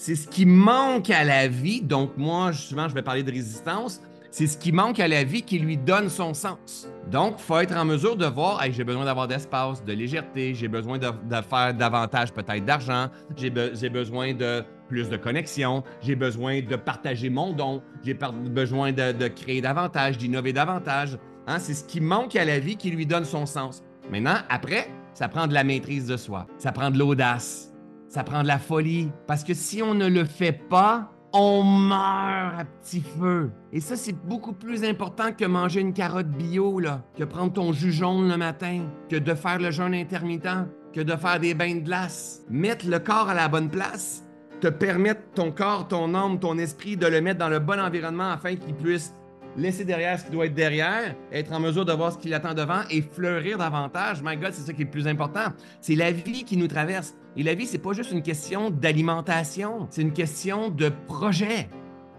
C'est ce qui manque à la vie. Donc, moi, souvent, je vais parler de résistance. C'est ce qui manque à la vie qui lui donne son sens. Donc, il faut être en mesure de voir, hey, j'ai besoin d'avoir d'espace, de légèreté, j'ai besoin de faire davantage peut-être d'argent, j'ai besoin de plus de connexion, j'ai besoin de partager mon don, j'ai besoin de créer davantage, d'innover davantage. Hein? C'est ce qui manque à la vie qui lui donne son sens. Maintenant, après, ça prend de la maîtrise de soi, ça prend de l'audace, ça prend de la folie. Parce que si on ne le fait pas, on meurt à petit feu. Et ça, c'est beaucoup plus important que manger une carotte bio, là, que prendre ton jus jaune le matin, que de faire le jeûne intermittent, que de faire des bains de glace. Mettre le corps à la bonne place, te permettre ton corps, ton âme, ton esprit de le mettre dans le bon environnement afin qu'il puisse laisser derrière ce qui doit être derrière, être en mesure de voir ce qui l'attend devant et fleurir davantage. My God, c'est ça qui est le plus important. C'est la vie qui nous traverse. Et la vie, c'est pas juste une question d'alimentation, c'est une question de projet.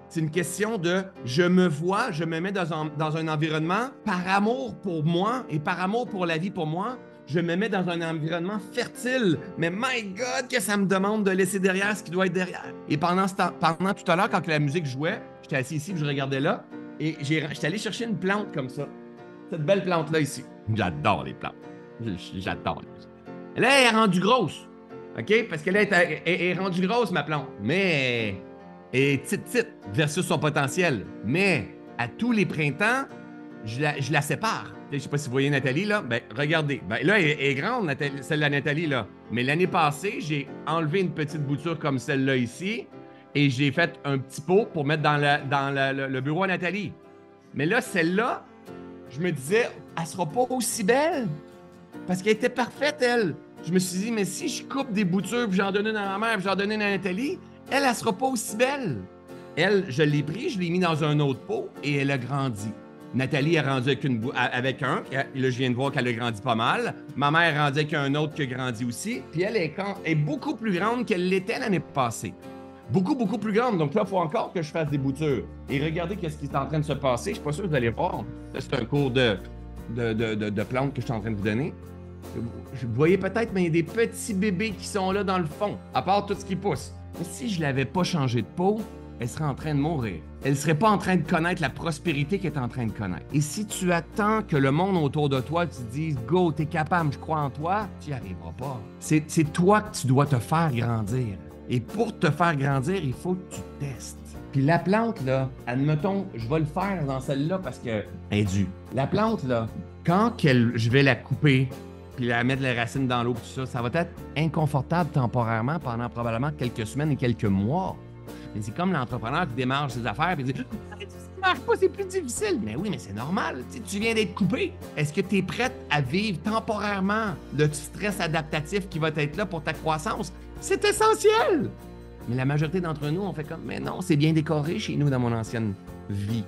C'est une question de je me vois, je me mets dans un environnement par amour pour moi et par amour pour la vie pour moi. Je me mets dans un environnement fertile. Mais my God, que ça me demande de laisser derrière ce qui doit être derrière. Et pendant tout à l'heure, quand la musique jouait, j'étais assis ici et je regardais là. Et j'étais allé chercher une plante comme ça. Cette belle plante-là ici. J'adore les plantes. J'adore les plantes. Là, elle est rendue grosse. OK? Parce qu'elle est rendue grosse, ma plante. Mais elle est petite versus son potentiel. Mais à tous les printemps, je la sépare. Je ne sais pas si vous voyez Nathalie, là. Ben, regardez. Ben, là, elle est grande, Nathalie, celle de la Nathalie, là. Mais l'année passée, j'ai enlevé une petite bouture comme celle-là ici. Et j'ai fait un petit pot pour mettre dans le bureau à Nathalie. Mais là, celle-là, je me disais, elle sera pas aussi belle. Parce qu'elle était parfaite, elle. Je me suis dit, mais si je coupe des boutures, puis j'en donne une à ma mère, puis j'en donne une à Nathalie, elle sera pas aussi belle. Elle, je l'ai pris, je l'ai mis dans un autre pot et elle a grandi. Nathalie est rendue avec un. Et là, je viens de voir qu'elle a grandi pas mal. Ma mère est rendue avec un autre qui a grandi aussi. Puis elle est beaucoup plus grande qu'elle l'était l'année passée. Beaucoup, beaucoup plus grande. Donc là, il faut encore que je fasse des boutures. Et regardez ce qui est en train de se passer. Je ne suis pas sûr que vous allez voir. Là, c'est un cours de plantes que je suis en train de vous donner. Vous voyez peut-être, mais il y a des petits bébés qui sont là dans le fond, à part tout ce qui pousse. Mais si je ne l'avais pas changé de peau, elle serait en train de mourir. Elle ne serait pas en train de connaître la prospérité qu'elle est en train de connaître. Et si tu attends que le monde autour de toi te dise « Go, t'es capable, je crois en toi », tu n'y arriveras pas. C'est toi que tu dois te faire grandir. Et pour te faire grandir, il faut que tu testes. Puis la plante, là, admettons, je vais le faire dans celle-là parce qu'elle est due. La plante, là, je vais la couper, puis la mettre les racines dans l'eau, tout ça, ça va être inconfortable temporairement pendant probablement quelques semaines et quelques mois. Mais c'est comme l'entrepreneur qui démarre ses affaires et dit « Ça ne marche pas, c'est plus difficile. » Mais oui, mais c'est normal. Tu viens d'être coupé. Est-ce que tu es prête à vivre temporairement le stress adaptatif qui va être là pour ta croissance? C'est essentiel! Mais la majorité d'entre nous, on fait comme « Mais non, c'est bien décoré chez nous dans mon ancienne vie. »